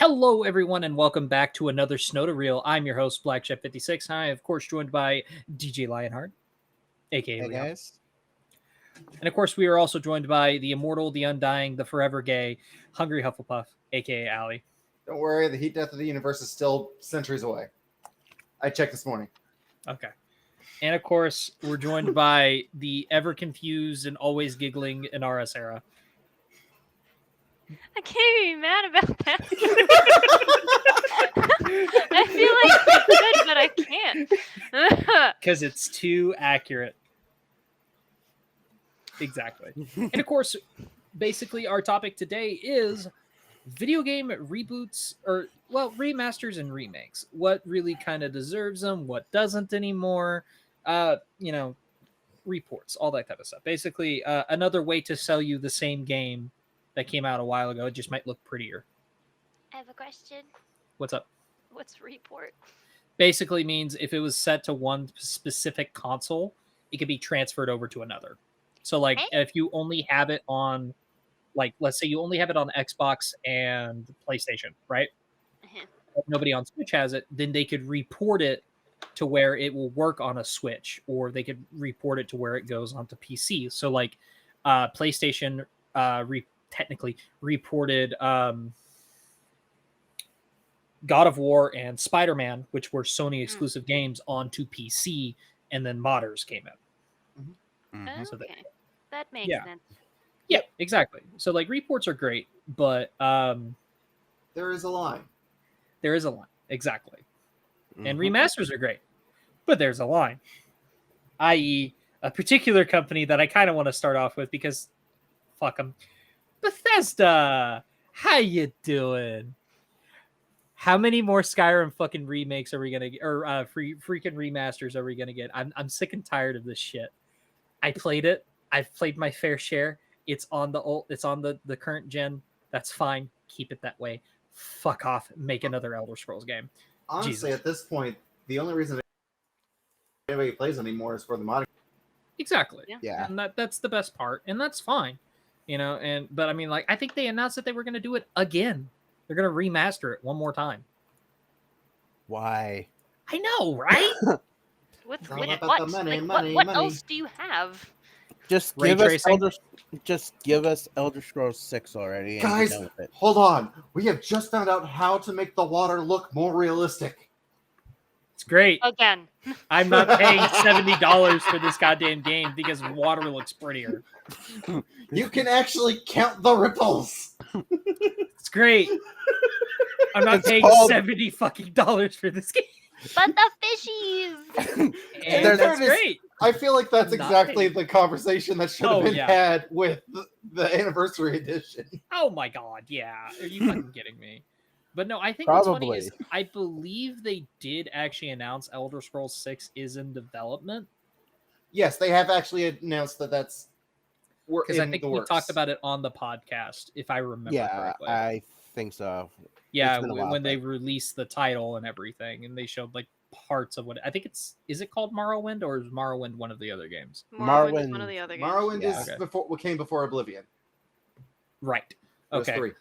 Hello, everyone, and welcome back to another SnodaReel. I'm your host, BlackShad56. I am, of course, joined by DJ Lionheart, aka Hey Leo. guys. And, of course, we are also joined by the immortal, the undying, the forever gay, HungryHufflepuff, aka Allie. Don't worry, the heat death of the universe is still centuries away. I checked this morning. Okay. And, of course, we're joined by the ever-confused and always giggling InaraSerra. I can't be mad about that. I feel like I could, but I can't. Because it's too accurate. Exactly. And of course, basically our topic today is video game reboots, or, well, remasters and remakes. What really kind of deserves them, what doesn't anymore, reports, all that type of stuff. Basically, another way to sell you the same game that came out a while ago. It just might look prettier. I have a question. What's up? What's report? Basically means if it was set to one specific console, it could be transferred over to another. So, like, if you only have it on, like, let's say you only have it on Xbox and PlayStation, right? If nobody on Switch has it, then they could report it to where it will work on a Switch, or they could report it to where it goes onto PC. So, like, PlayStation technically reported God of War and Spider-Man, which were Sony exclusive games, onto PC, and then modders came in. Okay. So that makes sense. Yeah, exactly. So, like, reports are great, but There is a line. there is a line. Exactly. And remasters are great, but there's a line. I.e., a particular company that I kind of want to start off with because fuck them. Bethesda, how you doing? How many more Skyrim fucking remakes are we gonna get, or freaking remasters are we gonna get? I'm sick and tired of this shit. I played it. I've played my fair share. It's on the old. It's on the current gen. That's fine. Keep it that way. Fuck off. Make another Elder Scrolls game. Honestly, Jesus. at this point, the only reason anybody plays anymore is for the modding. Exactly. Yeah. And that's the best part, and that's fine. But I mean, like, I think they announced that they were gonna do it again. They're gonna remaster it one more time. Why? I know, right? With all what? about the money, money, what money. else do you have? Just Ray give us tracing? give us Elder Scrolls 6 already and Guys, be done with it. hold on. We have just found out how to make the water look more realistic. It's great. Again. I'm not paying $70 for this goddamn game because water looks prettier. You can actually count the ripples. It's great. I'm not It's paying called- $70 fucking dollars for this game. But the fishies! And There's- that's great. I feel like that's Not exactly paid. the conversation that should have Oh, been yeah. had with the anniversary edition. Oh my god, yeah. Are you fucking kidding me? But no, I think what's funny is I believe they did actually announce Elder Scrolls 6 is in development. Yes, they have actually announced that that's Because I think we works. talked about it on the podcast, if I remember Yeah, correctly. I think so. Yeah, It's been a while, when they but- released the title and everything, and they showed like parts of what I think is it called Morrowind, or is Morrowind one of the other games? Morrowind is one of the other games. Morrowind Yeah. is Okay. before what came before Oblivion. Right. It was Okay. 3.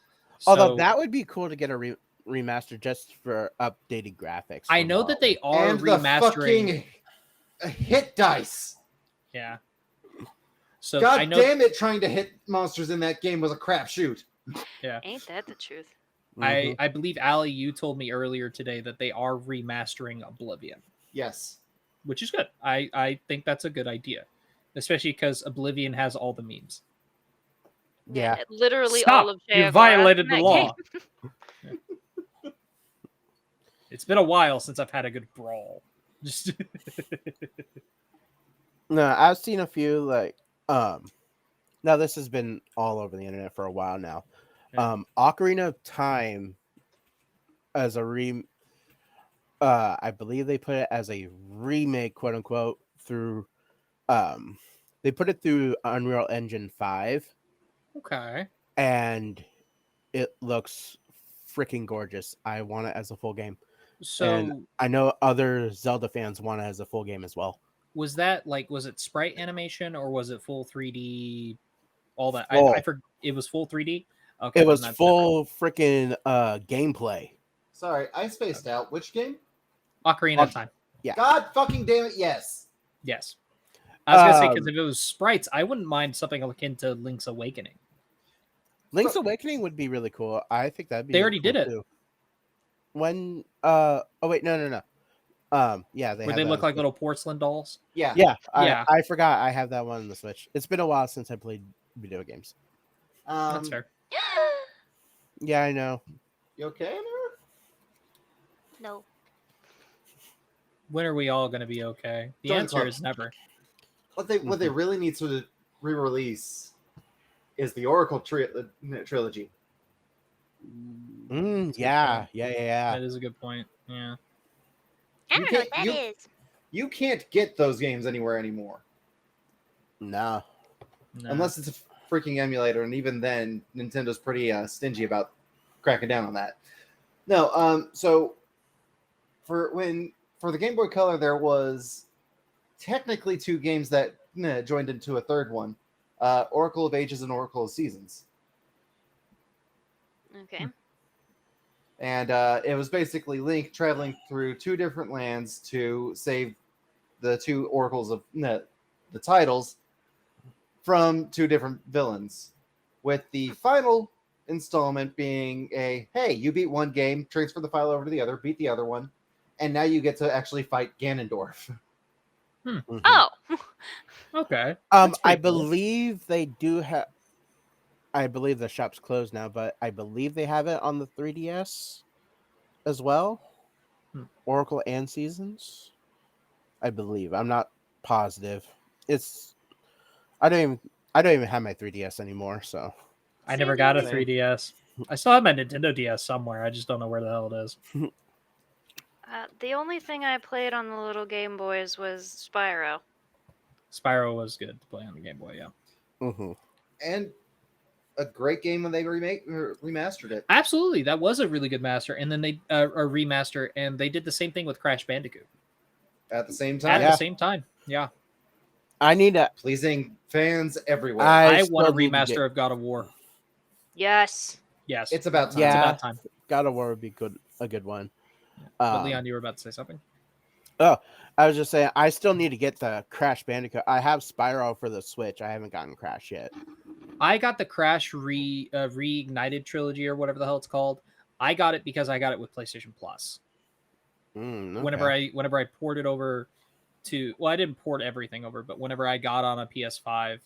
Although So, that would be cool to get a remaster just for updated graphics. I for know that they Morrowind. are And the remastering. fucking hit dice. Yeah. So God I know. damn it, trying to hit monsters in that game was a crapshoot. Ain't that the truth? Mhm. I believe Allie, you told me earlier today that they are remastering Oblivion, Yes. which is good. I think that's a good idea, especially because Oblivion has all the memes. Yeah. Literally Stop! all of You JFR violated in the that law. game. It's been a while since I've had a good brawl. Just No, I've seen a few like now this has been all over the internet for a while now. Yeah. Ocarina of Time as a I believe they put it as a remake, quote unquote, through they put it through Unreal Engine 5 okay. and it looks freaking gorgeous. I want it as a full game. So And I know other Zelda fans want it as a full game as well. was it sprite animation or was it full 3D? All that Full. I forgot. It was full 3D. Okay, It was then that's full freaking gameplay. Sorry, I spaced out. Which game? different. Ocarina of Time. Yeah. God fucking damn it! Yes. Yes. I was gonna say because Um, if it was sprites, I wouldn't mind something akin to Link's Awakening. Link's Awakening would be really cool. I think that'd be. They really already cool did it. too. When? Oh wait, no. Yeah, they Where have they that look on like Switch. little porcelain dolls. Yeah. Yeah, Yeah. I forgot I have that one on the Switch. It's been a while since I played video games. That's fair. Yeah, I know. You okay, Amara? No. When are we all gonna be okay? The Join answer club. is never. What they really need to re-release is the Oracle trilogy. Yeah. That is a good point. Yeah. I You don't know what can't- that is. You can't get those games anywhere anymore No. No. unless it's a freaking emulator, and even then, Nintendo's pretty stingy about cracking down on that. No, so for the Game Boy Color, there was technically 2 games that joined into a third one, Oracle of Ages and Oracle of Seasons. Okay. And it was basically Link traveling through 2 different lands to save the 2 oracles of the titles from 2 different villains, with the final installment being hey, you beat one game, transfer the file over to the other, beat the other one, and now you get to actually fight Ganondorf. Mhm. Oh. Okay. That's I pretty cool. believe they do have. I believe the shop's closed now, but I believe they have it on the 3DS as well. Oracle and Seasons. I believe. I'm not positive. I don't even have my 3DS anymore, so I never got a Same. 3DS. I still have my Nintendo DS somewhere. I just don't know where the hell it is. The only thing I played on the little Game Boys was Spyro. Spyro was good to play on the Game Boy, yeah. mhm. And a great game when they remastered it. Absolutely. That was a really good master. And then they a remaster, and they did the same thing with Crash Bandicoot At the same at time, the same time. Yeah. I need to. pleasing fans everywhere. I still want a need to remaster get- of God of War. Yes. Yes. It's about time. It's Yeah. about time. God of War would be a good one. But Leon, you were about to say something? I was just saying, I still need to get the Crash Bandicoot. I have Spyro for the Switch. I haven't gotten Crash yet. I got the Crash Reignited trilogy or whatever the hell it's called. I got it because I got it with PlayStation Plus. Okay. Whenever I ported over to, well, I didn't port everything over, but whenever I got on a PS5,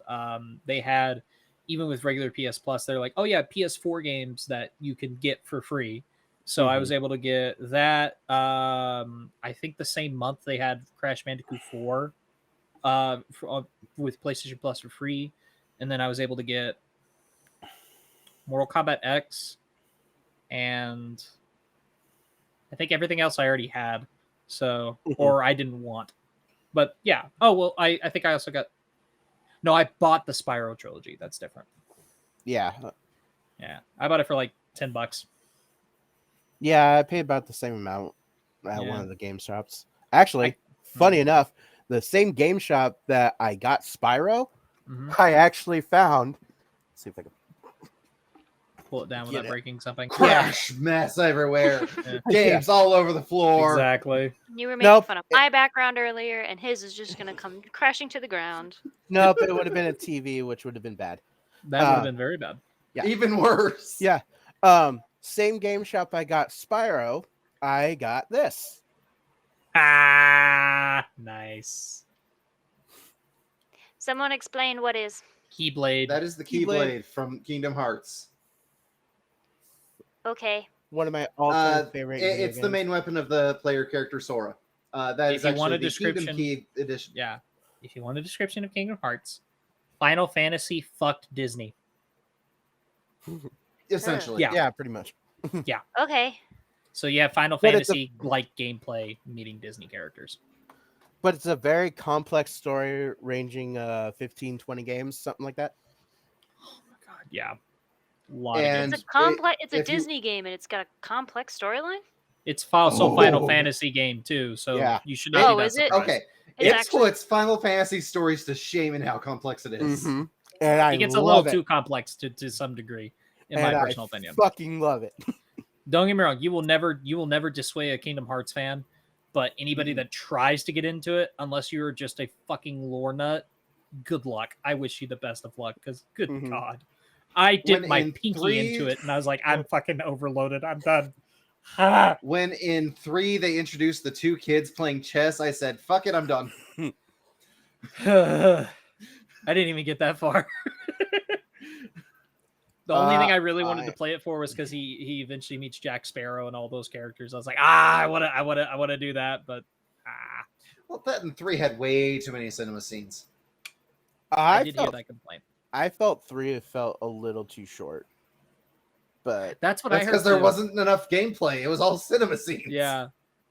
they had, even with regular PS Plus, they're like, oh yeah, PS4 games that you can get for free. So I was able to get that. I think the same month they had Crash Bandicoot 4 with PlayStation Plus for free. And then I was able to get Mortal Kombat X, and I think everything else I already had. So, or I didn't want. But yeah. Oh, well, I think I also got... No, I bought the Spyro trilogy. That's different. Yeah. Yeah. I bought it for like $10. Yeah, I paid about the same amount at Yeah. one of the game shops. Actually, funny enough, the same game shop that I got Spyro, Mhm. I actually found. Let's see if I can. Pull it down Get without it. breaking something. Crash mess everywhere. Yeah. Games all over the floor. Exactly. You were making Nope. fun of my background earlier, and his is just going to come crashing to the ground. Nope, it would have been a TV, which would have been bad. That would have been very bad. Yeah. Even worse. Yeah. Same game shop I got Spyro, I got this. Ah, nice. Someone explain what is. Keyblade. That is the Keyblade. Keyblade from Kingdom Hearts. Okay. One of my all-time favorite. video It's the games. main weapon of the player character Sora. That If is you actually want a the Kingdom description- Key edition. Yeah. If you want a description of Kingdom Hearts, Final Fantasy fucked Disney. Essentially. Yeah. Yeah, pretty much. Okay. So you have Final But it's a- Fantasy like gameplay meeting Disney characters. But it's a very complex story ranging 15, 20 games, something like that. Oh my god, yeah. A lot And- of It's a complex. It's a if you- Disney game, and it's got a complex storyline. It's also Final Oh. Fantasy game too, so Yeah. you should not Oh, be that is it? surprised. Okay. It's It actually- puts Final Fantasy stories to shame in how complex it is. Mhm. And I It gets a love little it. too complex to some degree. in my personal opinion. Fucking love it. Don't get me wrong, you will never dissuade a Kingdom Hearts fan, but anybody that tries to get into it, unless you're just a fucking lore nut, good luck. I wish you the best of luck, because good God. I dipped my pinky into it, and I was like, I'm fucking overloaded. I'm done. When in 3 they introduced the 2 kids playing chess, I said, fuck it, I'm done. I didn't even get that far. The only thing I really wanted to play it for was because he eventually meets Jack Sparrow and all those characters. I was like, I wanna do that, but Well, that and 3 had way too many cinema scenes. I did hear that complaint. I felt 3 felt a little too short. But that's what I heard. Because there wasn't enough gameplay. It was all cinema scenes. Yeah.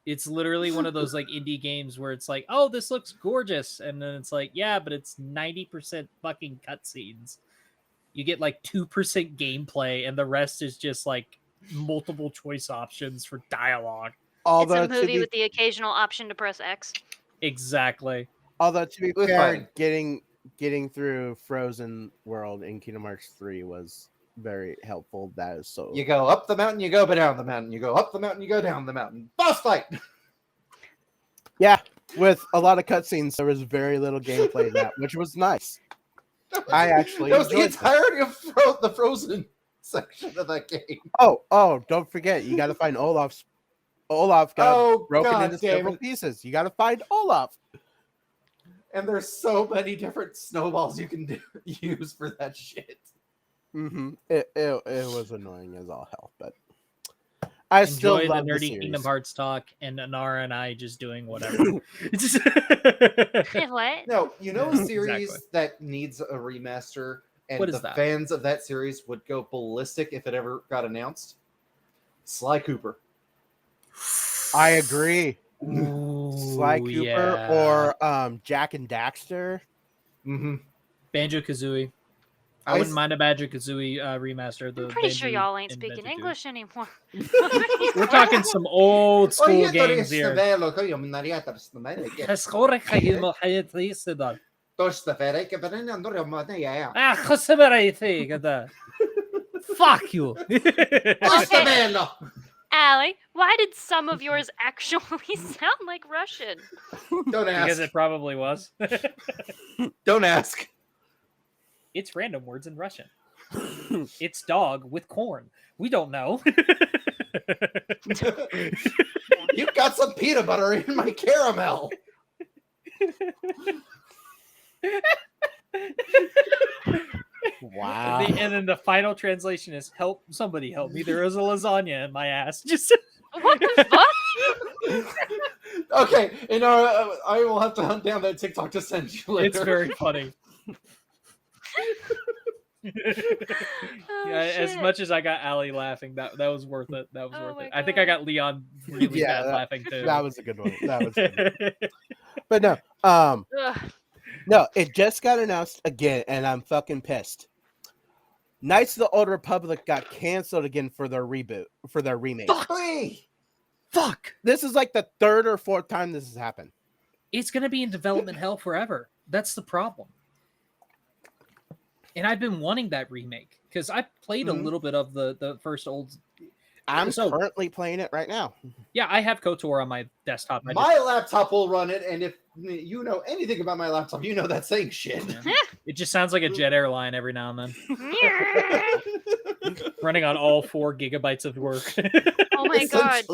It's literally one of those like indie games where it's like, oh, this looks gorgeous. And then it's like, yeah, but it's 90% fucking cutscenes. You get like 2% gameplay, and the rest is just like multiple choice options for dialogue. Although it's a movie with the occasional option to press X. Exactly. Although to be fair, getting through Frozen World in Kingdom Hearts 3 was very helpful. That is so. You go up the mountain, you go down the mountain. You go up the mountain, you go down the mountain. Boss fight. Yeah, with a lot of cutscenes, there was very little gameplay in that, which was nice. I actually that was the entirety of the Frozen section of that game. Oh! Don't forget, you got to find Olaf. Olaf got broken into several pieces. You got to find Olaf. And there's so many different snowballs you can use for that shit. It was annoying as all hell, but I still love the nerdy series. Kingdom Hearts talk, and Inara and I just doing whatever. What? No, you know a series that needs a remaster, and What is the that? fans of that series would go ballistic if it ever got announced? Sly Cooper. I agree. Ooh, Sly Cooper or Jack and Daxter. Banjo-Kazooie. I wouldn't mind a Banjo-Kazooie remaster. I'm pretty sure y'all ain't speaking English anymore. We're talking some old school games here. Fuck you. Okay. Allie, why did some of yours actually sound like Russian? Don't ask. Because it probably was. Don't ask. It's random words in Russian. It's dog with corn. We don't know. You got some peanut butter in my caramel. Wow. And then the final translation is "Help! Somebody help me! There is a lasagna in my ass." Just what the fuck? Okay, I will have to hunt down that TikTok to send you later. It's very funny. As much as I got Allie laughing, that was worth it. That was worth it. I think I got Leon really bad laughing too. That was a good one. That was good. But no, it just got announced again, and I'm fucking pissed. Knights of the Old Republic got canceled again for their reboot, for their remake. Fuck! This is like the 3rd or 4th time this has happened. It's gonna be in development hell forever. That's the problem. And I've been wanting that remake because I played a little bit of the first old. I'm currently playing it right now. Yeah, I have KOTOR on my desktop. My laptop will run it, and if you know anything about my laptop, you know that's saying shit. Yeah. It just sounds like a jet airline every now and then. Running on all 4 gigabytes of work. Oh my god!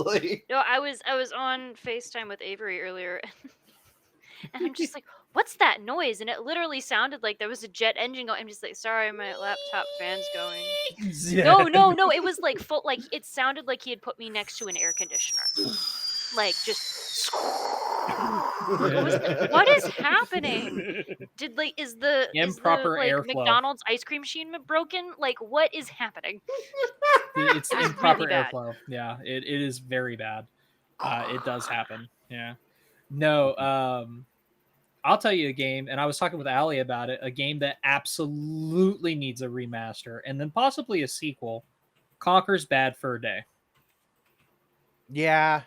No, I was on FaceTime with Avery earlier, and I'm just like, "What's that noise?" And it literally sounded like there was a jet engine going. I'm just like, "Sorry, my laptop fan's going." Yeah. No! It was like full. Like it sounded like he had put me next to an air conditioner. Like just. What is happening? Is the improper airflow? McDonald's ice cream machine broken? Like what is happening? It's improper really airflow. Yeah, it is very bad. It does happen. Yeah. No. I'll tell you a game, and I was talking with Allie about it. A game that absolutely needs a remaster, and then possibly a sequel. Conker's Bad Fur Day. Yeah.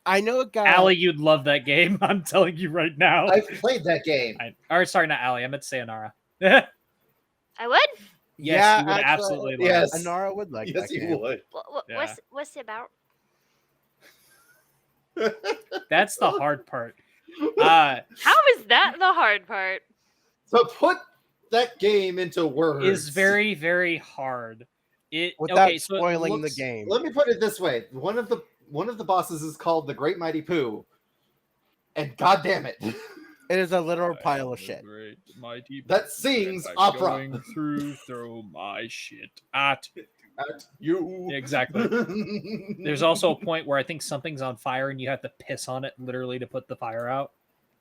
I know a guy. Allie, you'd love that game. I'm telling you right now. I've played that game. Sorry, not Allie. I meant to say Inara. I would? Yes, Yeah, you would actually, absolutely love yes. it. Anara would like Yes, that you game. would. Yeah. What's it about? That's the hard part. Uh, How is that the hard part? So put that game into words. is very, very hard. Without Okay, so it spoiling looks, the game. Let me put it this way: one of the bosses is called the Great Mighty Pooh, and God damn it, It is a literal pile of shit. Great, mighty that sings opera. Going through my shit at At you. Exactly. There's also a point where I think something's on fire and you have to piss on it literally to put the fire out.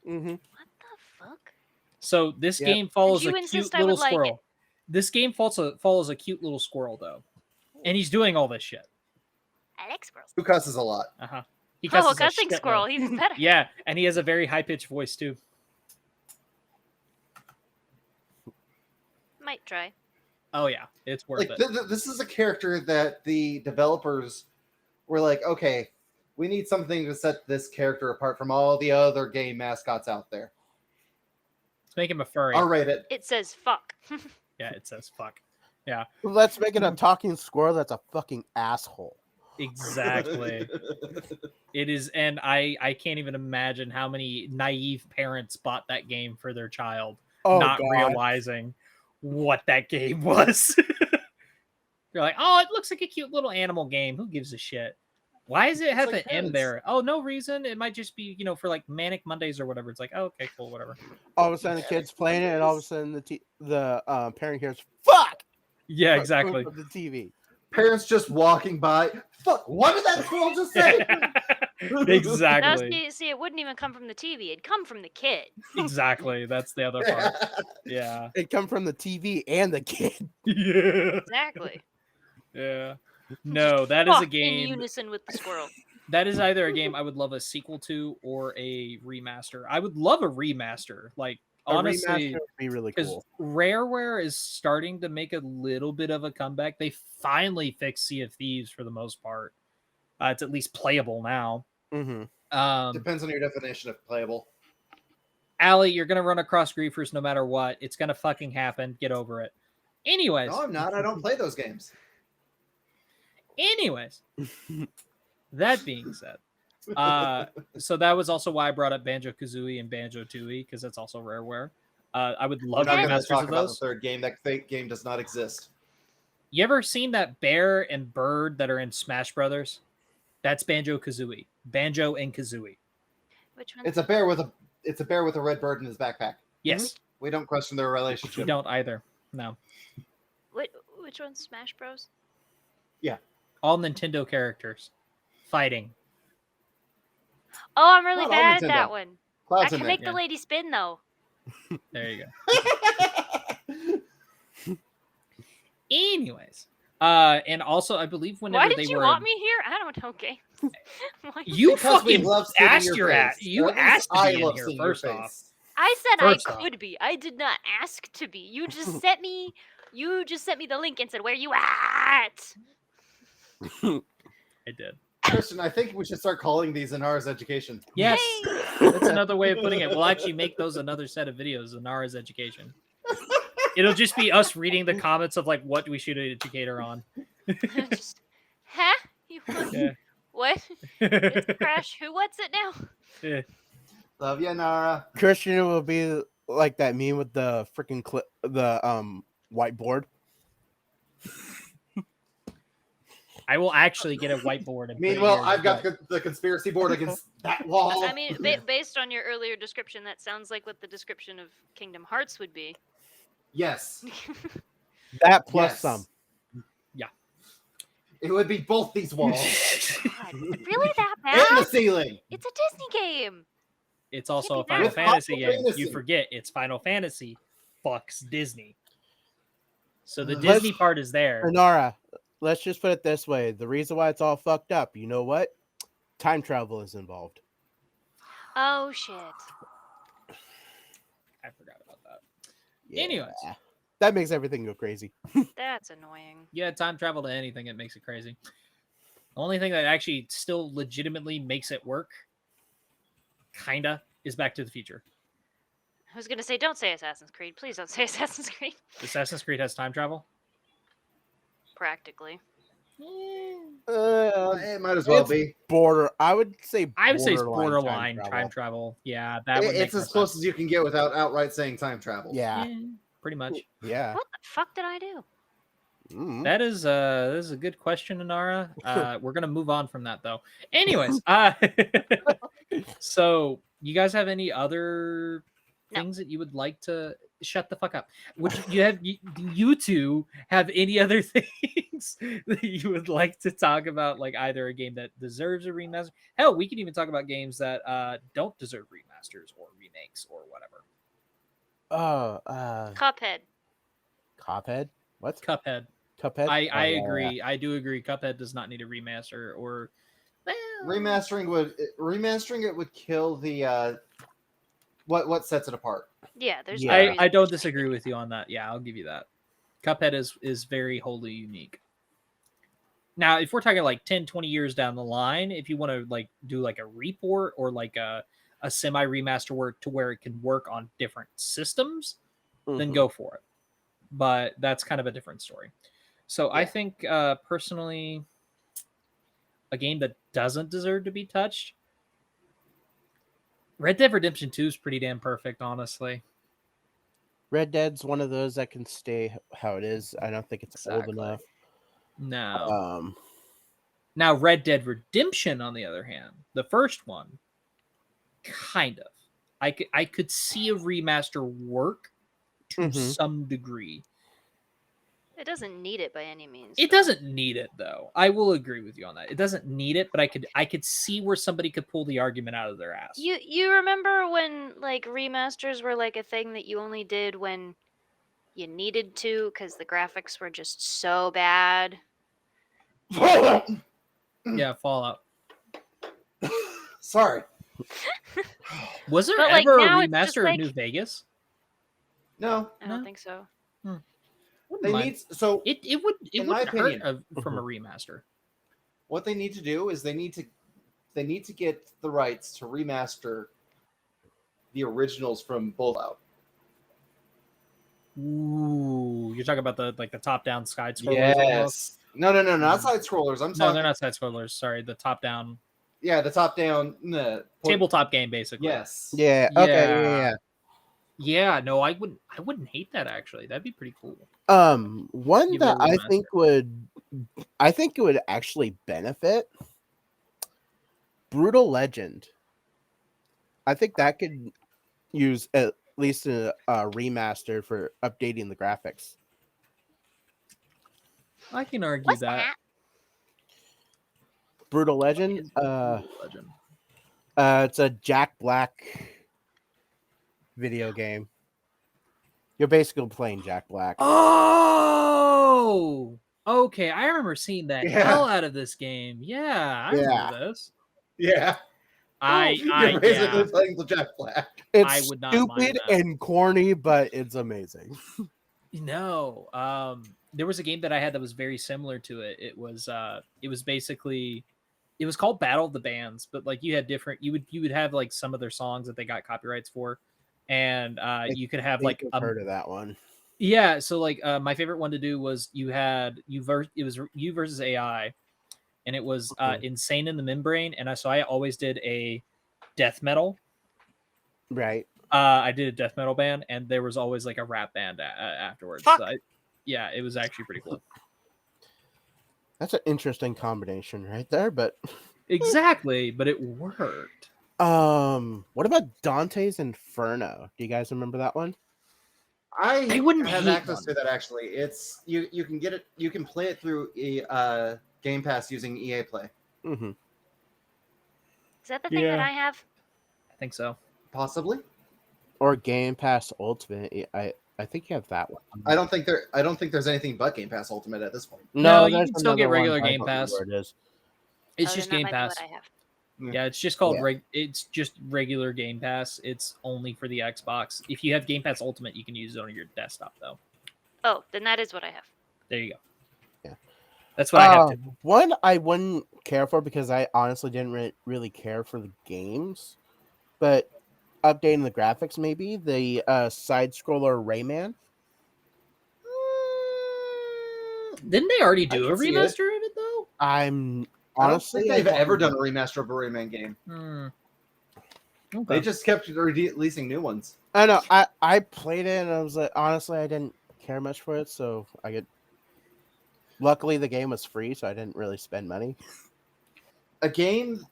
Mm-hmm. What the fuck? So this Yep. game follows And a you cute insist I little would like it. squirrel. This game follows a cute little squirrel though, and he's doing all this shit. I like squirrels. Who cusses a lot. He Oh, cusses a cussing shitload. squirrel. Even better. Yeah, and he has a very high pitched voice too. Might try. Oh yeah, it's worth Like it. this is a character that the developers were like, okay, we need something to set this character apart from all the other game mascots out there. Let's make him a furry. I'll rate it. It says fuck. Yeah, it says fuck. Yeah, Let's make it a talking squirrel that's a fucking asshole. exactly. It is, and I can't even imagine how many naive parents bought that game for their child, Oh, not God. realizing what that game was. They're like, oh, it looks like a cute little animal game. Who gives a shit? Why does it have like an M parents. there? Oh, no reason. It might just be, for like Manic Mondays or whatever. It's like, oh, okay, cool, whatever. All of a sudden, the kid's playing it, and all of a sudden, the parent hears "fuck" Yeah, exactly. from the TV. Parents just walking by. Fuck, what did that squirrel just say? No, Exactly. see, it wouldn't even come from the TV. It'd come from the kid. Exactly. That's the other part. Yeah. It come from the TV and the kid. Yeah. Exactly. Yeah. No, that is a Fuck in game. unison with the squirrel. That is either a game I would love a sequel to or a remaster. I would love a remaster. Like, A honestly, remaster would be really because cool. Rareware is starting to make a little bit of a comeback. They finally fixed Sea of Thieves for the most part. It's at least playable now. Mm-hmm. Depends on your definition of playable. Allie, you're gonna run across griefers no matter what. It's gonna fucking happen. Get over it. Anyways. No, I'm not. I don't play those games. Anyways. That being said. So that was also why I brought up Banjo-Kazooie and Banjo-Tooie, because that's also Rareware. I would love We're not going to remasters talk of about the those. third game. That fake game does not exist. You ever seen that bear and bird that are in Smash Brothers? That's Banjo-Kazooie. Banjo and Kazooie. Which one? It's a bear with a red bird in his backpack. Yes. We don't question their We relationship. don't either. No. Which one's Smash Bros? All Nintendo characters fighting. Oh, I'm really Not all bad at Nintendo. that one. I Cloud's can in make there. the lady spin though. There you go. Anyways. And also I believe whenever Why did they you were want me here? I don't know. Okay. Why- you Because we fucking love seeing asked your your face. ass. You Or at least asked to I be in love here seeing your first off. face. I said First I off. could be. I did not ask to be. You just sent me. You just sent me the link and said, "Where you at?" I did. Christian, I think we should start calling these Inara's Education. Yes. Hey. That's another way of putting it. We'll actually make those another set of videos, Inara's Education. It'll just be us reading the comments of like what we should educate her on. Just, huh? You Yeah. what? It's Crash. Who? What's it now? Yeah. Love you, Inara. Christian will be like that meme with the freaking whiteboard. I will actually get a whiteboard. And put it Meanwhile, here. I've got the conspiracy board against that wall. I mean, based on your earlier description, that sounds like what the description of Kingdom Hearts would be. Yes. That plus Yes. some. It would be both these walls. God, really that And the bad? ceiling. It's a Disney game. It's also a With Final Final Fantasy game. Fantasy. You forget it's Final Fantasy fucks Disney. So the Let's- Disney part is there. Inara, let's just put it this way. The reason why it's all fucked up, you know what? Time travel is involved. Oh shit. I forgot about that. Anyways. That makes everything go crazy. That's annoying. Yeah, time travel to anything, it makes it crazy. The only thing that actually still legitimately makes it work, kinda, is Back to the Future. I was gonna say, don't say Assassin's Creed. Please don't say Assassin's Creed. Assassin's Creed has time travel. practically. It might as well it's be. I would say it's borderline borderline time travel. Yeah, that would make It's as more close sense. as you can get without outright saying time travel. Yeah. Pretty much. Yeah. What the fuck did I do? That is a good question, Inara. We're gonna move on from that though. Anyways, so you guys have any other things that you would like to shut the fuck up? Would you two have any other things that you would like to talk about, like either a game that deserves a remaster? Hell, we can even talk about games that don't deserve remasters or remakes or whatever. Cuphead. Cuphead? What? Cuphead. Cuphead? I agree. I do agree. Cuphead does not need a remaster or Remastering it would kill the what sets it apart. Yeah, there's. Yeah. No reason I don't to just make disagree with you on that. Yeah, I'll give you that. Cuphead is very wholly unique. Now, if we're talking like 10, 20 years down the line, if you want to like do like a report or like a semi remaster work to where it can work on different systems, then go for it. But that's kind of a different story. So I think personally, a game that doesn't deserve to be touched, Red Dead Redemption 2 is pretty damn perfect, honestly. Red Dead's one of those that can stay how it is. I don't think it's old enough. No. Now, Red Dead Redemption, on the other hand, the first one, kind of. I could see a remaster work to some degree. It doesn't need it by any means. It doesn't need it, though. I will agree with you on that. It doesn't need it, but I could see where somebody could pull the argument out of their ass. You remember when like remasters were like a thing that you only did when you needed to because the graphics were just so bad? Yeah, Fallout. Sorry. Was there But, like, ever a now it's just, remaster like- of New Vegas? No. I don't think so. They need so It in my wouldn't hurt opinion. from a remaster. What they need to do is they need to get the rights to remaster the originals from both out. Ooh, you're talking about the top-down side scrollers. Yes. No, not side scrollers. I'm No, talking. they're not side scrollers. Sorry, the top-down Yeah, the top down tabletop game, basically. Yes. Yeah. Okay. Yeah. Yeah. No, I wouldn't hate that actually. That'd be pretty cool. One Give it a that I remaster. think it would actually benefit. Brutal Legend. I think that could use at least a remaster for updating the graphics. I can argue What's that. Brutal Legend. Legend. It's a Jack Black video game. You're basically playing Jack Black. Oh, okay. I remember seeing the Yeah. hell out of this game. Yeah, I remember this. Yeah. You're basically playing the Jack Black. It's I would not mind stupid that. and corny, but it's amazing. No, there was a game that I had that was very similar to it. It was basically, it was called Battle of the Bands, but like you had different, you would have like some of their songs that they got copyrights for, and you could have like heard of that one. Yeah, so like my favorite one to do was it was you versus AI, and it was Insane in the Membrane, and I always did a death metal. Right. I did a death metal band, and there was always like a rap band afterwards. Fuck. So yeah, it was actually pretty cool. That's an interesting combination right there, but Exactly, but it worked. What about Dante's Inferno? Do you guys remember that one? I wouldn't have hate access one. to that actually. It's you can get it. You can play it through Game Pass using EA Play. Mm-hmm. Is that the thing that I have? I think so. Possibly. Or Game Pass Ultimate. I think you have that one. I don't think there's anything but Game Pass Ultimate at this point. No, you there's can still get another one, regular but I Game don't remember Pass. where it is. It's Oh, just then Game that might be Pass. what I have. Yeah, it's just called Yeah. It's just regular Game Pass. It's only for the Xbox. If you have Game Pass Ultimate, you can use it on your desktop though. Oh, then that is what I have. There you go. Yeah. That's what I have to. One I wouldn't care for because I honestly didn't really care for the games, but updating the graphics maybe the side scroller Rayman. Didn't they already do a can see it. remaster of it though? I'm I don't honestly think they've I don't ever done a know. remaster of a Rayman game. Okay. They just kept releasing new ones. I know. I played it and I was like, honestly, I didn't care much for it, so I get. Luckily, the game was free, so I didn't really spend money. A game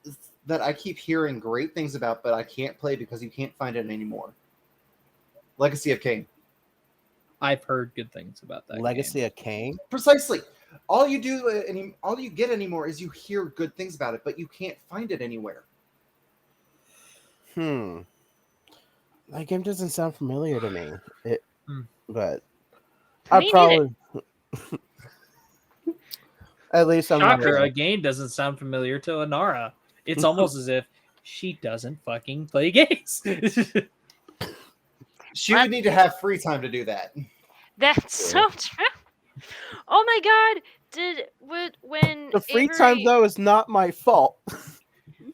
that I keep hearing great things about, but I can't play because you can't find it anymore. Legacy of Kain. I've heard good things about that. Legacy game. of Kain. Precisely. All you get anymore is you hear good things about it, but you can't find it anywhere. That game doesn't sound familiar to me. But I Me probably. At least I'm Shocker, not. a game doesn't sound familiar to Inara. It's almost as if she doesn't fucking play games. She would need to have free time to do that. That's so true. Oh my god! When The free Avery, time though is not my fault.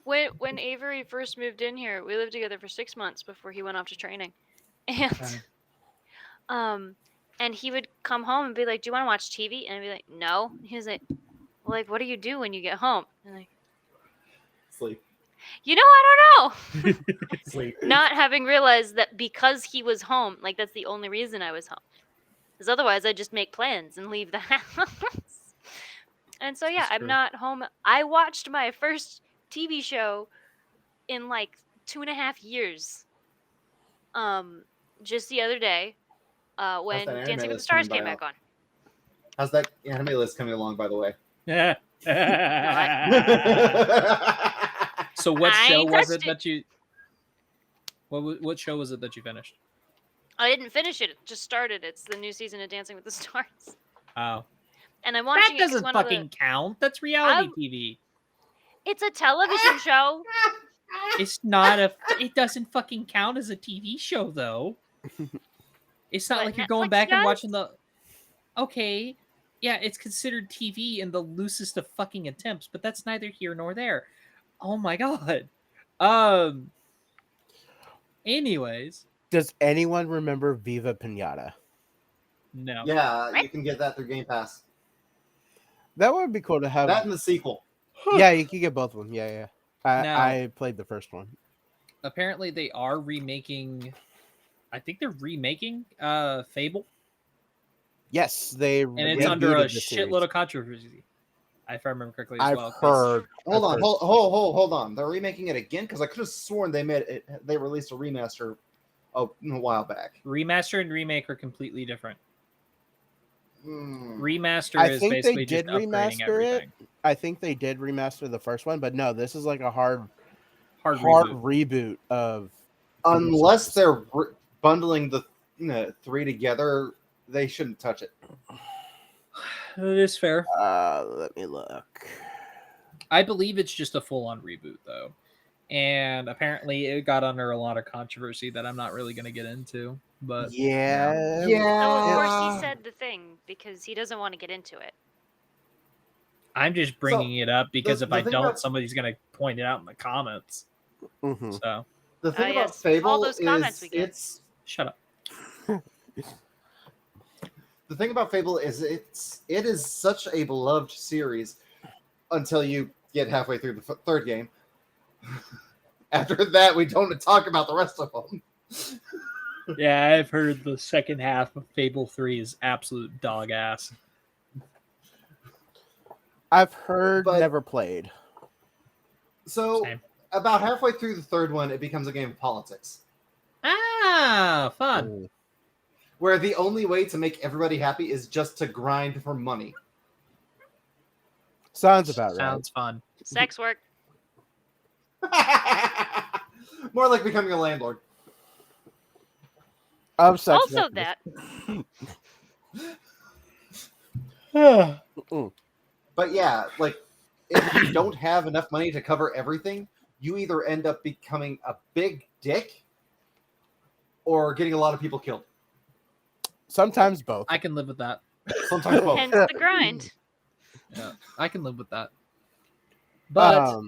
when Avery first moved in here, we lived together for 6 months before he went off to training, and and he would come home and be like, "Do you want to watch TV?" And I'd be like, "No." He was like, "Well, like, what do you do when you get home?" And I'm like, Sleep. "You know, I don't know." Sleep. Not having realized that because he was home, like that's the only reason I was home. Because otherwise, I'd just make plans and leave the house. And so, yeah, That's I'm true. not home. I watched my first TV show in like 2.5 years. Just the other day, when that anime Dancing with the list Stars coming came by back on. How's that anime list coming along, by the way? So what I show ain't was it touched that you? What show was it that you finished? I didn't finish it. It just started. It's the new season of Dancing with the Stars. Oh, And I'm that watching it 'cause doesn't one of fucking the... count. That's reality TV. It's a television show. It's not a. It doesn't fucking count as a TV show though. It's not But like you're going Netflix back and does? watching the. Okay, yeah, it's considered TV in the loosest of fucking attempts, but that's neither here nor there. Oh my god. Anyways, Does anyone remember Viva Pinata? no. Yeah, What? you can get that through Game Pass. That would be cool to have. That and the sequel. Yeah, you can get both of them. Yeah. Now- I played the first one. Apparently, they are remaking. I think they're remaking Fable, Yes, they. and it's under a rebooted the series. shitload of controversy. If I remember correctly, as I've well. 'cause- heard. Hold I've on, heard- hold on. They're remaking it again because I could have sworn they released a remaster a while back. Remaster and remake are completely different. Remaster I is think they basically just did upgrading remaster it. everything. I think they did remaster the first one, but no, this is like a hard Hard reboot of. Unless they're bundling the three together, they shouldn't touch it. It is fair. Let me look. I believe it's just a full-on reboot, though, and apparently it got under a lot of controversy that I'm not really going to get into. But Yeah. So of course he said the thing because he doesn't want to get into it. I'm just bringing it up because if I thing don't, about- somebody's going to point it out in the comments. Mm-hmm. So The thing about yes, all Fable those comments we is get. it's shut up. the thing about Fable is it is such a beloved series until you get halfway through the third game. After that, we don't talk about the rest of them. Yeah, I've heard the second half of Fable 3 is absolute dog ass. I've heard, But- never played. So Same. about halfway through the third one, it becomes a game of politics, Ah, fun. where the only way to make everybody happy is just to grind for money. Sounds about right. Sounds fun. Sex work. More like becoming a landlord. Of sex Also workers. that. But yeah, like if you don't have enough money to cover everything, you either end up becoming a big dick or getting a lot of people killed. Sometimes both. I can live with that. Sometimes both. Hence the grind. Yeah, I can live with that. But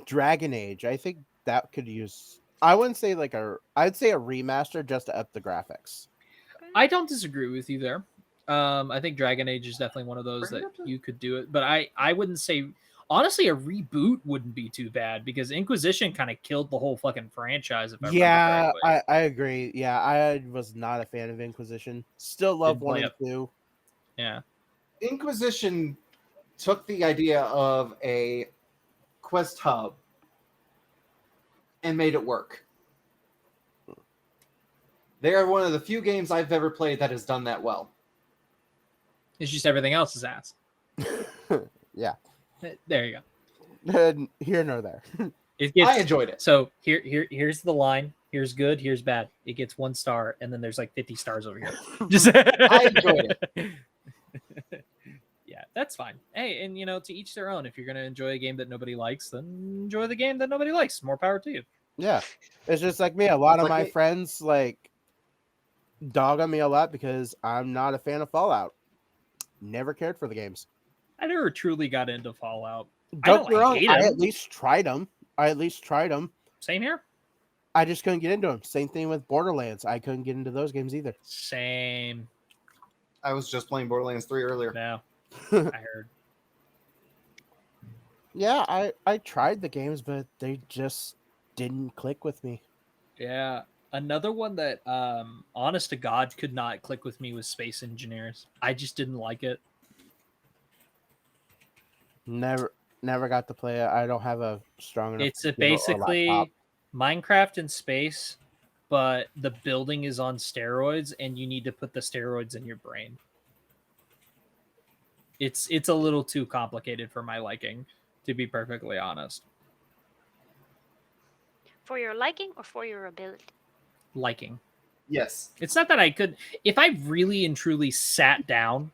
Dragon Age, I think that could use. I wouldn't say I'd say a remaster just to up the graphics. I don't disagree with you there. I think Dragon Age is definitely one of those that you could do it, but I wouldn't say honestly a reboot wouldn't be too bad because Inquisition kind of killed the whole fucking franchise. If I remember correctly. I agree. Yeah, I was not a fan of Inquisition. Still love Didn't play 1 and 2. Yeah. Inquisition took the idea of a quest hub and made it work. They are one of the few games I've ever played that has done that well. It's just everything else is ass. Yeah. There you go. Here nor there. I enjoyed it. So here's the line. Here's good. Here's bad. It gets 1 star, and then there's like 50 stars over here. Just I enjoyed it. Yeah, that's fine. Hey, and to each their own. If you're gonna enjoy a game that nobody likes, then enjoy the game that nobody likes. More power to you. Yeah, it's just like me. A lot of my friends like dog on me a lot because I'm not a fan of Fallout. Never cared for the games. I never truly got into Fallout. Don't get me wrong. I at least tried them. Same here. I just couldn't get into them. Same thing with Borderlands. I couldn't get into those games either. Same. I was just playing Borderlands 3 earlier. No, I heard. Yeah, I tried the games, but they just didn't click with me. Yeah. Another one that, honest to God, could not click with me was Space Engineers. I just didn't like it. Never got to play it. I don't have a strong enough. It's basically Minecraft in space, but the building is on steroids, and you need to put the steroids in your brain. It's a little too complicated for my liking, to be perfectly honest. For your liking or for your ability? Liking. Yes. It's not that I could. If I really and truly sat down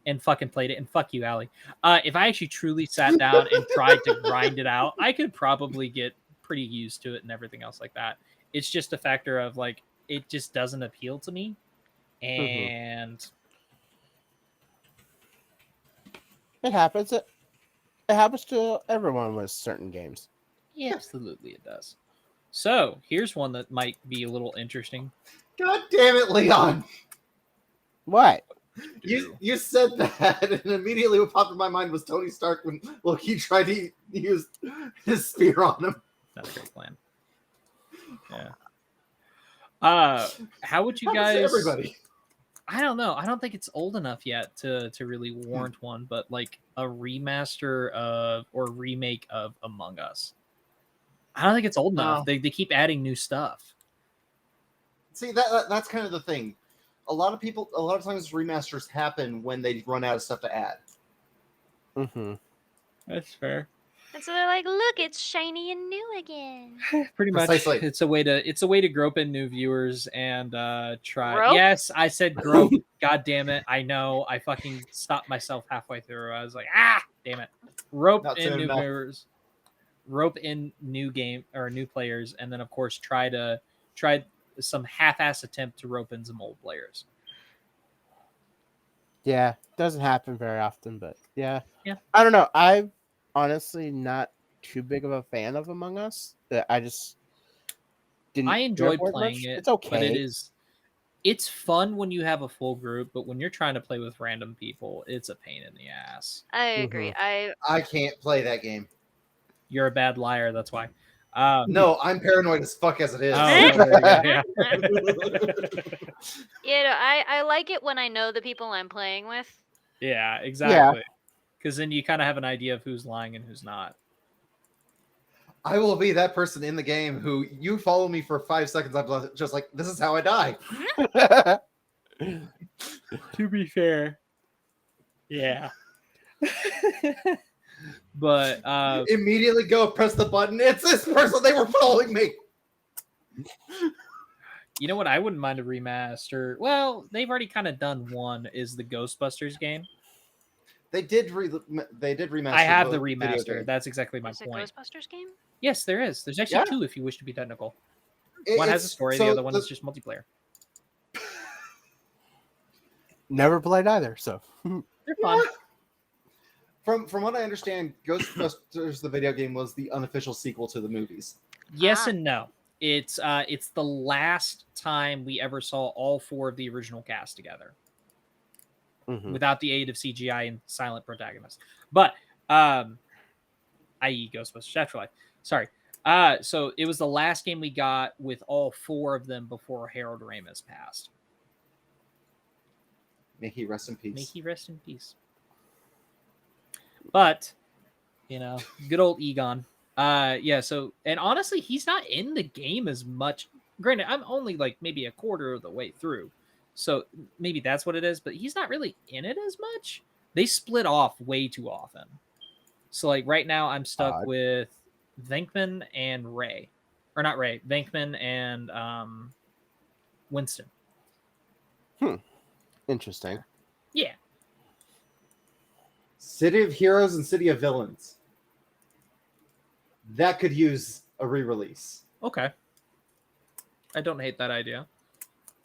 and fucking played it, and fuck you, Allie. If I actually truly sat down and tried to grind it out, I could probably get pretty used to it and everything else like that. It's just a factor of like it just doesn't appeal to me, and it happens. It happens to everyone with certain games. Yeah, absolutely, it does. So here's one that might be a little interesting. God damn it, Leon! What? You said that, and immediately what popped in my mind was Tony Stark when Loki tried to use his spear on him. Not a great plan. Yeah. How would you guys? Everybody. I don't know. I don't think it's old enough yet to really warrant one, but like a remaster of or remake of Among Us. I don't think it's old enough. They keep adding new stuff. See, that's kind of the thing. A lot of times remasters happen when they run out of stuff to add. That's fair. And so they're like, "Look, it's shiny and new again." Pretty much. Precisely. It's a way to grope in new viewers and try. Grope? Yes, I said grope. God damn it! I know. I fucking stopped myself halfway through. I was like, damn it! Rope in new viewers. Rope in new game or new players, and then of course try some half-ass attempt to rope in some old players. Yeah, doesn't happen very often, but yeah. I don't know. I'm honestly not too big of a fan of Among Us. I just didn't. I enjoy playing it. It's okay, but it's fun when you have a full group, but when you're trying to play with random people, it's a pain in the ass. I agree. I can't play that game. You're a bad liar. That's why. No, I'm paranoid as fuck as it is. I like it when I know the people I'm playing with. Yeah, exactly. Because then you kind of have an idea of who's lying and who's not. I will be that person in the game who you follow me for 5 seconds. I'm just like, this is how I die. To be fair. Yeah. But immediately go press the button. It's this person. They were following me. You know what? I wouldn't mind a remaster. Well, they've already kind of done one. Is the Ghostbusters game? They did remaster. I have the remaster. That's exactly my point. Is it Ghostbusters game? Yes, there is. There's actually 2 if you wish to be technical. One has a story. The other one is just multiplayer. Never played either, so they're fun. From what I understand, Ghostbusters the video game was the unofficial sequel to the movies. Yes and no. It's the last time we ever saw all 4 of the original cast together. without the aid of CGI and silent protagonists. But i.e. Ghostbusters Afterlife. Sorry. So it was the last game we got with all 4 of them before Harold Ramis passed. May he rest in peace. May he rest in peace. But, good old Egon. Yeah, so, and honestly, he's not in the game as much. Granted, I'm only like maybe a quarter of the way through. So maybe that's what it is, but he's not really in it as much. They split off way too often. So like right now I'm stuck with Venkman and Ray. Or not Ray, Venkman and Winston. Interesting. Yeah. City of Heroes and City of Villains. That could use a re-release. Okay. I don't hate that idea.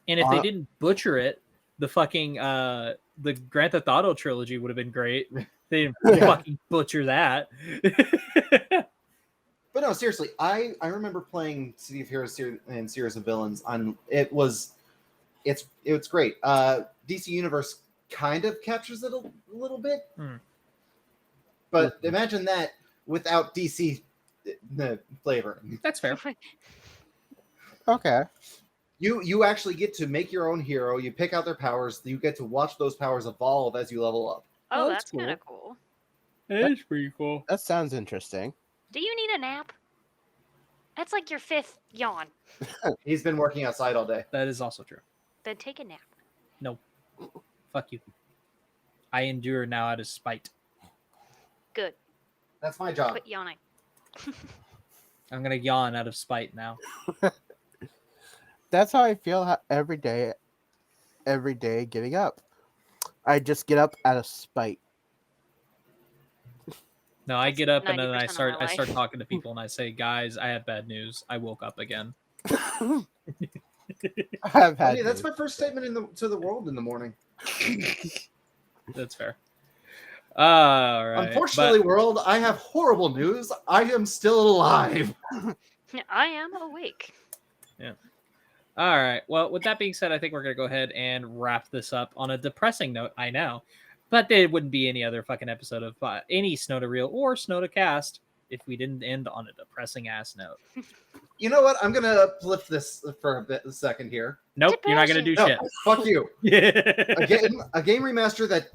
And if they didn't butcher it, the fucking the Grand Theft Auto trilogy would have been great. They didn't fucking butcher that. But no, seriously, I remember playing City of Heroes and Series of Villains on it's great. DC Universe kind of captures it a little bit. But imagine that without DC flavor. That's fair. Okay. You actually get to make your own hero. You pick out their powers. You get to watch those powers evolve as you level up. Oh, that's that's kind of cool. That's pretty cool. That sounds interesting. Do you need a nap? That's like your 5th yawn. He's been working outside all day. That is also true. Then take a nap. No. Fuck you. I endure now out of spite. Good. That's my job. Quit yawning. I'm gonna yawn out of spite now. That's how I feel every day getting up. I just get up out of spite. No, I get up and then 90% I of start my life. talking to people and I say, guys, I have bad news. I woke up again. I've had. Hey, that's my first statement to the world in the morning. That's fair. All right. Unfortunately, world, I have horrible news. I am still alive. I am awake. Yeah. All right. Well, with that being said, I think we're going to go ahead and wrap this up on a depressing note. I know. But there wouldn't be any other fucking episode of any SnodaReel or SnodaCast if we didn't end on a depressing ass note. You know what? I'm going to flip this for a second here. Nope. You're not going to do shit. Fuck you. Yeah. A game remaster that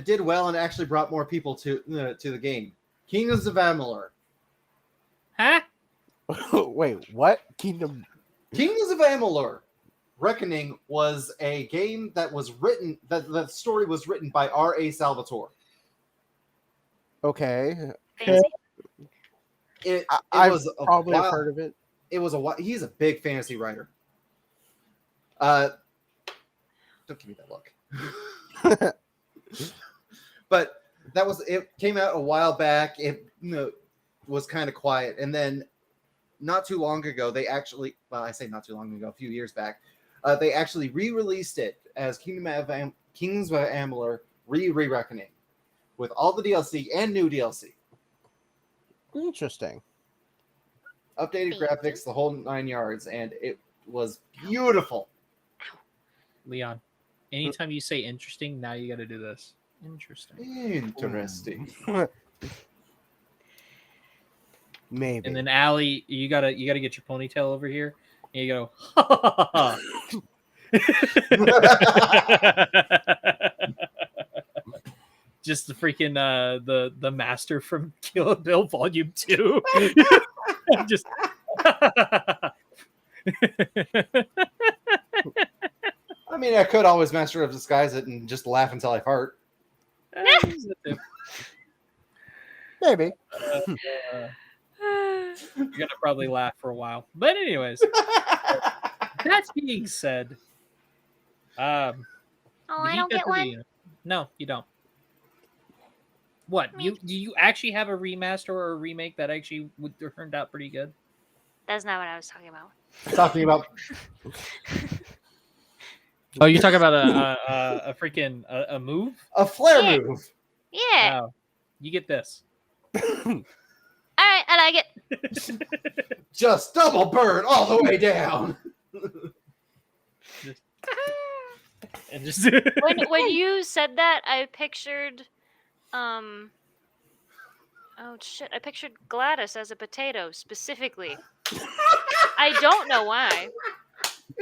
did well and actually brought more people to the game. Kingdoms of Amalur. Huh? Wait, what? Kingdoms of Amalur Reckoning was a game that was written, that the story was written by R.A. Salvatore. Okay. Fancy? I've probably heard of it. He's a big fantasy writer. Don't give me that look. But it came out a while back. It was kind of quiet, and then not too long ago, they actually, well, I say not too long ago, a few years back, they actually re-released it as Kingdoms of Amalur Re-Reckoning with all the DLC and new DLC. Interesting. Updated graphics, the whole 9 yards, and it was beautiful. Leon, anytime you say interesting, now you got to do this. Interesting. Maybe. And then Allie, you gotta get your ponytail over here, and you go, ha, ha, ha, ha. Just the freaking the master from Kill Bill Volume 2. Just I mean, I could always master of disguise it and just laugh until I fart. Maybe. You're gonna probably laugh for a while. But anyways, that being said, I don't get one. No, you don't. What? Do you actually have a remaster or a remake that actually turned out pretty good? That's not what I was talking about. Talking about. Oh, you're talking about a freaking a move? A flare move. Yeah. Oh, you get this. All right, I like it. Just double burn all the way down. and just When you said that, I pictured, oh shit, I pictured Gladys as a potato specifically. I don't know why.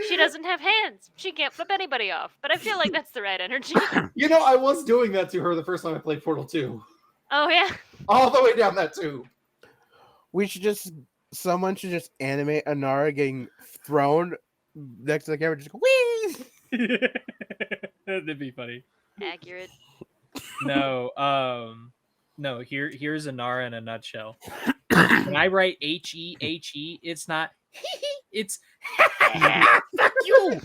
She doesn't have hands. She can't flip anybody off. But I feel like that's the right energy. You know, I was doing that to her the first time I played Portal 2. Oh yeah. All the way down that tube. Someone should just animate Inara getting thrown next to the camera, just go, whee! That'd be funny. Accurate. No, here's Inara in a nutshell. When I write HEHE, it's not it's fuck you.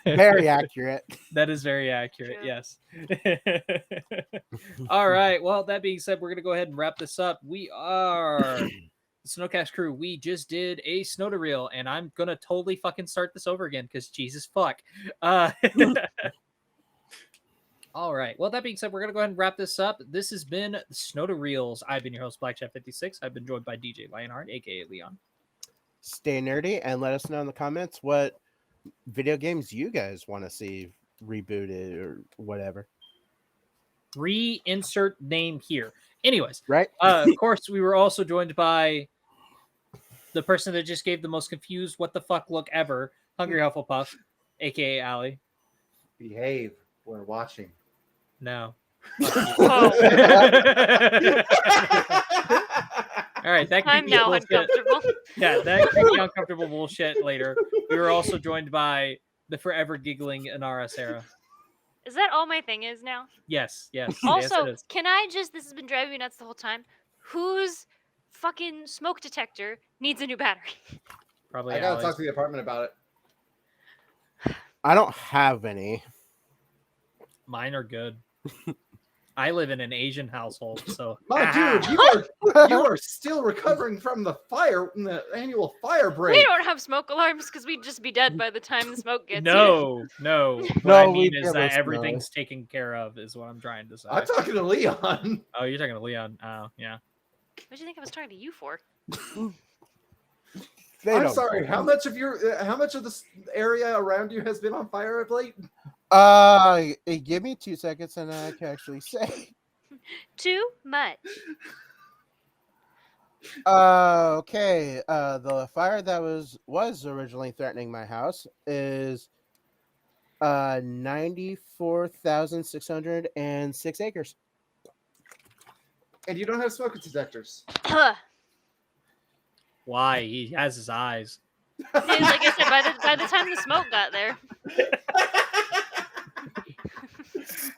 Very accurate. That is very accurate. True. Yes. All right. Well, that being said, we're gonna go ahead and wrap this up. We are the SnodaCast crew. We just did a SnodaReel, and I'm gonna totally fucking start this over again because Jesus fuck. All right. Well, that being said, we're going to go ahead and wrap this up. This has been SnodaReels. I've been your host, BlackShad56. I've been joined by DJ Lionheart, a.k.a. Leon. Stay nerdy and let us know in the comments what video games you guys want to see rebooted or whatever. Reinsert name here. Anyways, right? Of course, we were also joined by the person that just gave the most confused what the fuck look ever, HungryHufflepuff, a.k.a. Allie. Behave. We're watching. No. Oh. All right, that I'm now uncomfortable. Yeah, that creepy uncomfortable bullshit later. We were also joined by the forever giggling InaraSerra. Is that all my thing is now? Yes. Also, yes, can I just, this has been driving me nuts the whole time, whose fucking smoke detector needs a new battery? Probably I gotta Allie's. talk to the apartment about it. I don't have any. Mine are good. I live in an Asian household, so My dude, you are still recovering from the annual fire break. We don't have smoke alarms because we'd just be dead by the time the smoke gets here. no. What No, I we mean is never that smell. everything's taken care of, is what I'm trying to say. I'm talking to Leon. Oh, you're talking to Leon. Oh, yeah. What do you think I was talking to you for? I'm sorry. How much of this area around you has been on fire of late? Give me 2 seconds and I can actually say. Too much. Okay. The fire that was originally threatening my house is 94,606 acres. And you don't have smoke detectors. Why? He has his eyes. Like I said, by the time the smoke got there.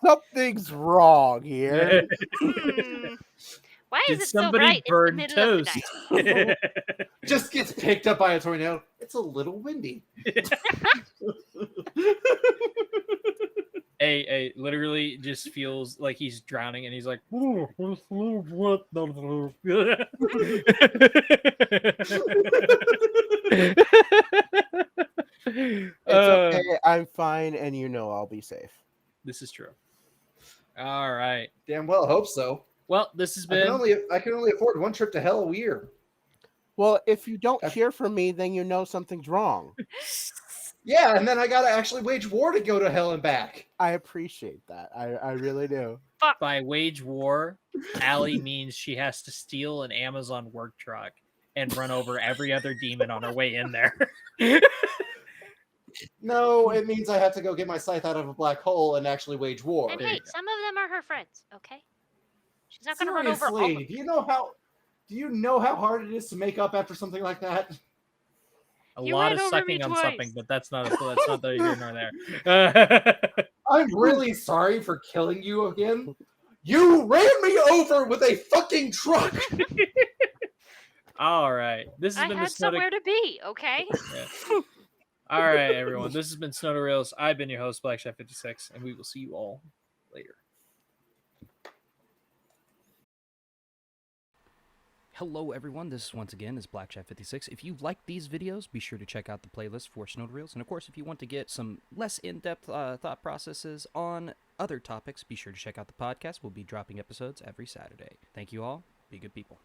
Something's wrong here. Why is Did it so somebody bright? burn It's the middle toast? of the night. Just gets picked up by a tornado. It's a little windy. A literally just feels like he's drowning, and he's like, "What the?" It's okay. I'm fine, and I'll be safe. This is true. All right. Damn well hope so. Well, this has I been. can only afford one trip to hell a year. Well, if you don't hear from me, then something's wrong. Yeah, and then I gotta actually wage war to go to hell and back. I appreciate that. I really do. By wage war, Allie means she has to steal an Amazon work truck and run over every other demon on her way in there. No, it means I have to go get my scythe out of a black hole and actually wage war. And hey, some of them are her friends, okay? She's not gonna run over all of Seriously, them. do you know how hard it is to make up after something like that? A You lot ran of over sucking me on twice. something, but that's not the here nor there. I'm really sorry for killing you again. You ran me over with a fucking truck. All right. This has I been had the somewhere to be, okay? Yeah. All right, everyone. This has been SnodaReels. I've been your host, BlackShad56, and we will see you all later. Hello everyone, this once again is BlackShad56. If you like these videos, be sure to check out the playlist for SnodaReels. And of course, if you want to get some less in-depth thought processes on other topics, be sure to check out the podcast. We'll be dropping episodes every Saturday. Thank you all. Be good people.